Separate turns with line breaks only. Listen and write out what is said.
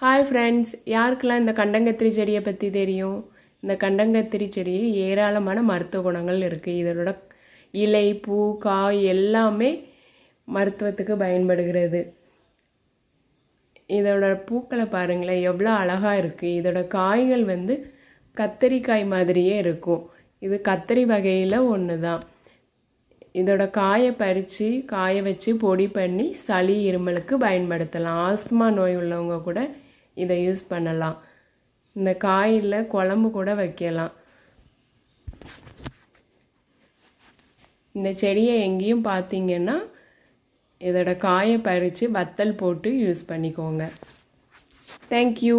Hi friends, யாருக்கெல்லாம் இந்த கண்டங்கத்திரி செடியை பற்றி தெரியும்? இந்த கண்டங்கத்திரி செடியில் ஏராளமான மருத்துவ குணங்கள் இருக்குது. இதனோட இலை, பூ, காய் எல்லாமே மருத்துவத்துக்கு பயன்படுகிறது. இதோட பூக்களை பாருங்களேன், எவ்வளோ அழகாக இருக்குது. இதோட காய்கள் கத்தரிக்காய் மாதிரியே இருக்கும். இது கத்தரி வகையில் ஒன்று தான். இதோட காயை பறித்து காய வச்சு பொடி பண்ணி சளி இருமலுக்கு பயன்படுத்தலாம். ஆஸ்துமா நோய் உள்ளவங்க கூட இதை யூஸ் பண்ணலாம். இந்த காயில் குழம்பு கூட வைக்கலாம். இந்த செடியை எங்கேயும் பார்த்தீங்கன்னா இதோட காயை பறித்து வத்தல் போட்டு யூஸ் பண்ணிக்கோங்க. தேங்க்யூ.